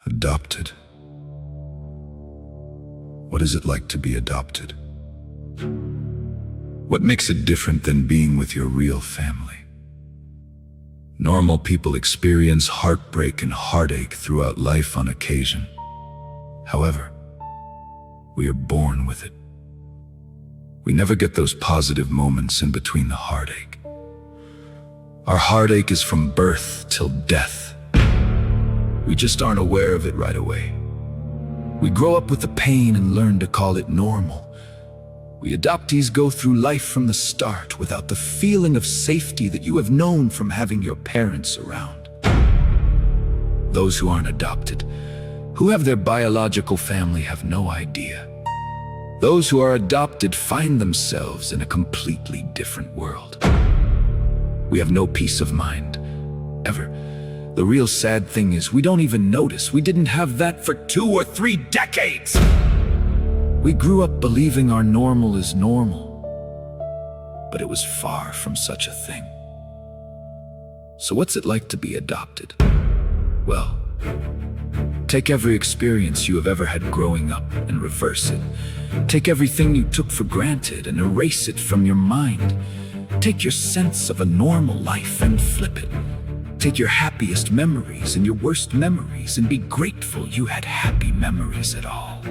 Adopted. What is it like to be adopted? What makes it different than being with your real family? Normal people experience heartbreak and heartache throughout life on occasion. However, we are born with it. We never get those positive moments in between the heartache. Our heartache is from birth till death. We just aren't aware of it right away. We grow up with the pain and learn to call it normal. We adoptees go through life from the start without the feeling of safety that you have known from having your parents around. Those who aren't adopted, who have their biological family, have no idea. Those who are adopted find themselves in a completely different world. We have no peace of mind, ever. The real sad thing is we don't even notice we didn't have that for 2 or 3 decades. We grew up believing our normal is normal, but it was far from such a thing. So what's it like to be adopted? Well, take every experience you have ever had growing up and reverse it. Take everything you took for granted and erase it from your mind. Take your sense of a normal life and flip it. Take your happiest memories and your worst memories and be grateful you had happy memories at all.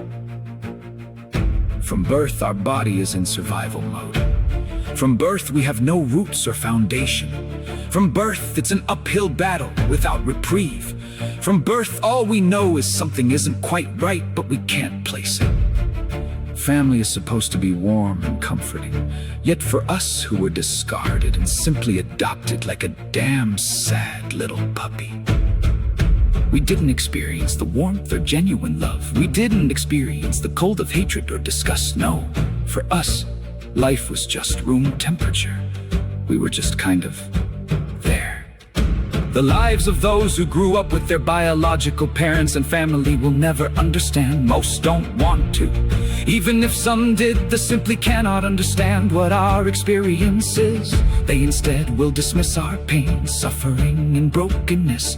From birth, our body is in survival mode. From birth, we have no roots or foundation. From birth, it's an uphill battle without reprieve. From birth, all we know is something isn't quite right, but we can't place it. Family is supposed to be warm and comforting, yet for us who were discarded and simply adopted like a damn sad little puppy. We didn't experience the warmth or genuine love. We didn't experience the cold of hatred or disgust. No, for us, life was just room temperature. We were just kind of there. The lives of those who grew up with their biological parents and family will never understand. Most don't want to. Even if some did, they simply cannot understand what our experience is. They instead will dismiss our pain, suffering, and brokenness.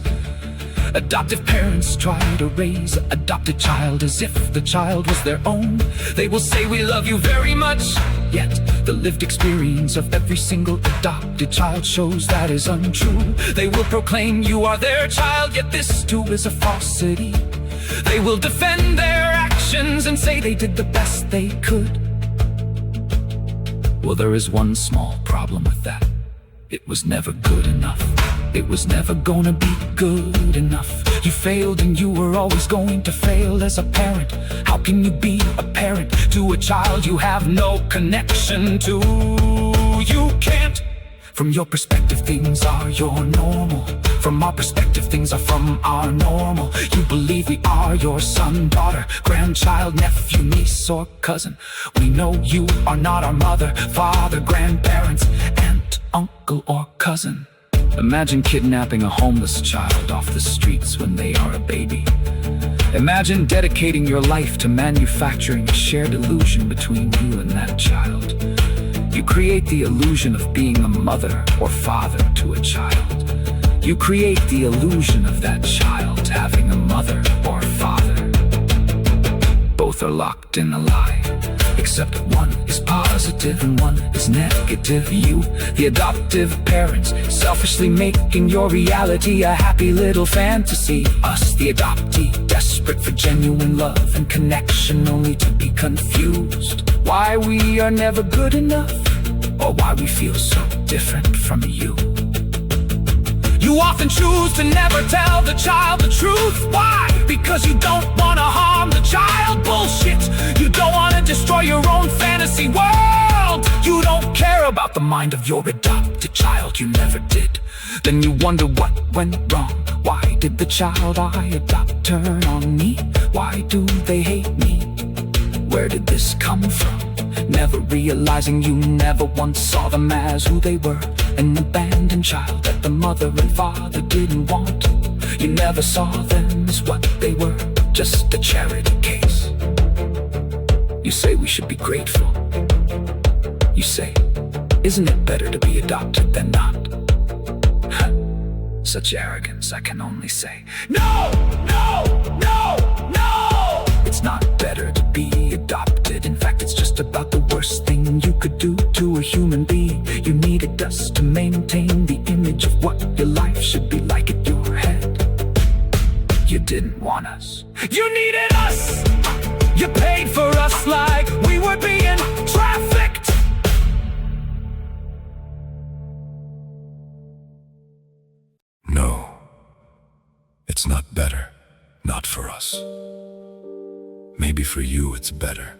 Adoptive parents try to raise an adopted child as if the child was their own. They will say, "We love you very much," yet the lived experience of every single adopted child shows that is untrue. They will proclaim you are their child, yet this too is a falsity. They will defend their actions and say they did the best they could. Well, there is one small problem with that. It was never good enough. It was never gonna be good enough. You failed and you were always going to fail as a parent. How can you be a parent to a child you have no connection to? You can't. From your perspective, things are your normal. From our perspective, things are from our normal. You believe we are your son, daughter, grandchild, nephew, niece, or cousin. We know you are not our mother, father, grandparents, aunt, uncle, or cousin. Imagine kidnapping a homeless child off the streets when they are a baby. Imagine dedicating your life to manufacturing a shared illusion between you and that child. You create the illusion of being a mother or father to a child. You create the illusion of that child having a mother or father. Both are locked in a lie, except one is positive and one is negative. You, the adoptive parents, selfishly making your reality a happy little fantasy. Us, the adoptee, desperate for genuine love and connection, only to be confused. Why we are never good enough, or why we feel so different from you. You often choose to never tell the child the truth. Why? Because you don't want to harm the child. Bullshit. You don't want to destroy your own fantasy world. You don't care about the mind of your adopted child. You never did. Then you wonder what went wrong. Why did the child I adopt turn on me? Why do they hate me? Where did this come from? Never realizing you never once saw them as who they were, an abandoned child that the mother and father didn't want. You never saw them as what they were, just a charity case. You say we should be grateful. You say, isn't it better to be adopted than not? Such arrogance, I can only say, no, no, no! You didn't want us. You needed us. You paid for us like we were being trafficked. No, it's not better. Not for us. Maybe for you it's better.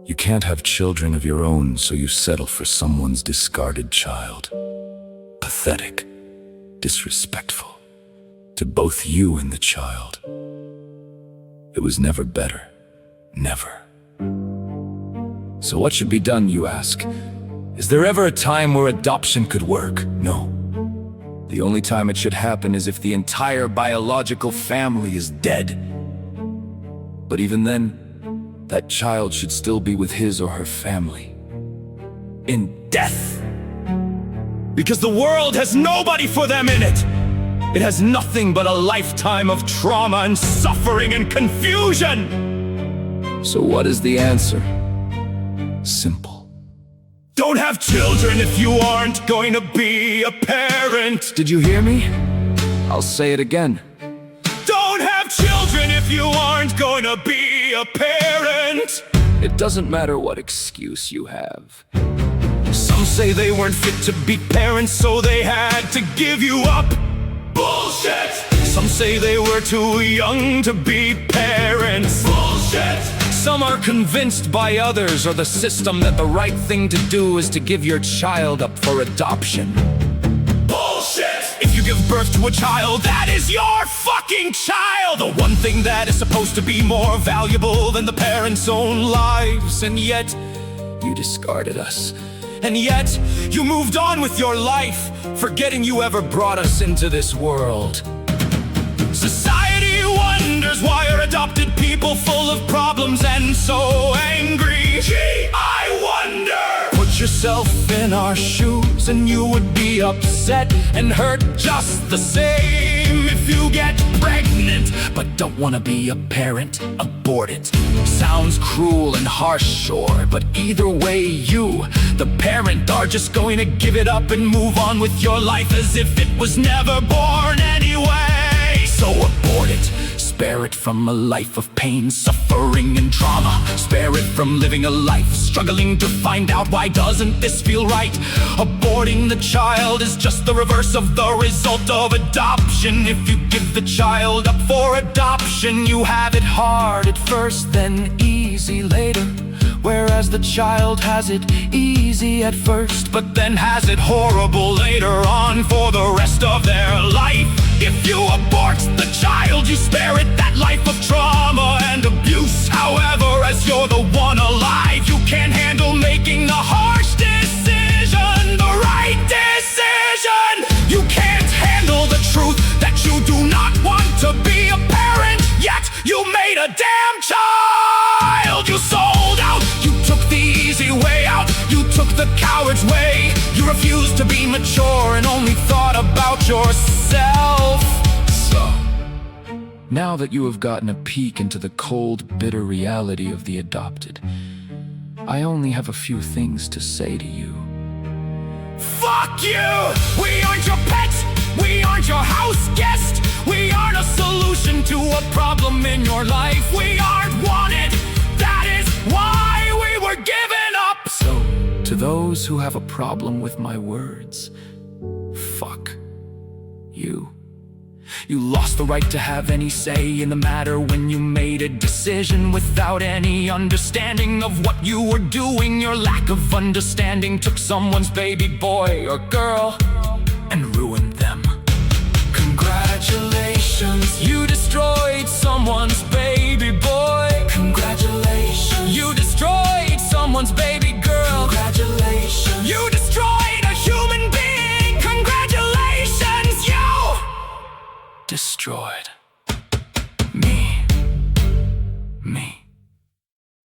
You can't have children of your own, so you settle for someone's discarded child. Pathetic, disrespectful to both you and the child. It was never better. Never. So what should be done, you ask? Is there ever a time where adoption could work? No. The only time it should happen is if the entire biological family is dead. But even then, that child should still be with his or her family. In death. Because the world has nobody for them in it. It has nothing but a lifetime of trauma and suffering and confusion. So what is the answer? Simple. Don't have children if you aren't going to be a parent. Did you hear me? I'll say it again. Don't have children if you aren't going to be a parent. It doesn't matter what excuse you have. Some say they weren't fit to be parents, so they had to give you up. Bullshit! Some say they were too young to be parents. Bullshit! Some are convinced by others or the system that the right thing to do is to give your child up for adoption. Bullshit! If you give birth to a child, that is your fucking child! The one thing that is supposed to be more valuable than the parents' own lives. And yet, you discarded us. And yet, you moved on with your life, forgetting you ever brought us into this world. Society wonders why are adopted people full of problems and so angry. Gee, I wonder! Put yourself in our shoes and you would be upset and hurt just the same if you get pregnant, but don't want to be a parent. Abort it. Sounds cruel and harsh, sure, but either way, you, the parent, are just going to give it up and move on with your life as if it was never born anyway. So abort it. Spare it from a life of pain, suffering, and trauma. Spare it from living a life struggling to find out why doesn't this feel right. Aborting the child is just the reverse of the result of adoption. If you give the child up for adoption, you have it hard at first, then easy later. Whereas the child has it easy at first, but then has it horrible later on for the rest of their life. If you abort the child, you spare it that life of trauma and abuse. However, as you're the one alive, you can't handle making the harsh decision, the right decision. You can't handle the truth that you do not want to be a parent, yet you made a damn child. You sold out. You took the easy way out. You took the coward's way. You refused to be mature and only thought about yourself. So, now that you have gotten a peek into the cold, bitter reality of the adopted, I only have a few things to say to you. Fuck you! We aren't your pets! We aren't your house guest! We aren't a solution to a problem in your life! We aren't wanted! That is why we were given up! So, to those who have a problem with my words, fuck you. You lost the right to have any say in the matter when you made a decision without any understanding of what you were doing. Your lack of understanding took someone's baby boy or girl and ruined them. Congratulations, you destroyed someone's baby boy. Congratulations, you destroyed someone's baby girl. Congratulations, you destroyed a human being. Congratulations, you destroyed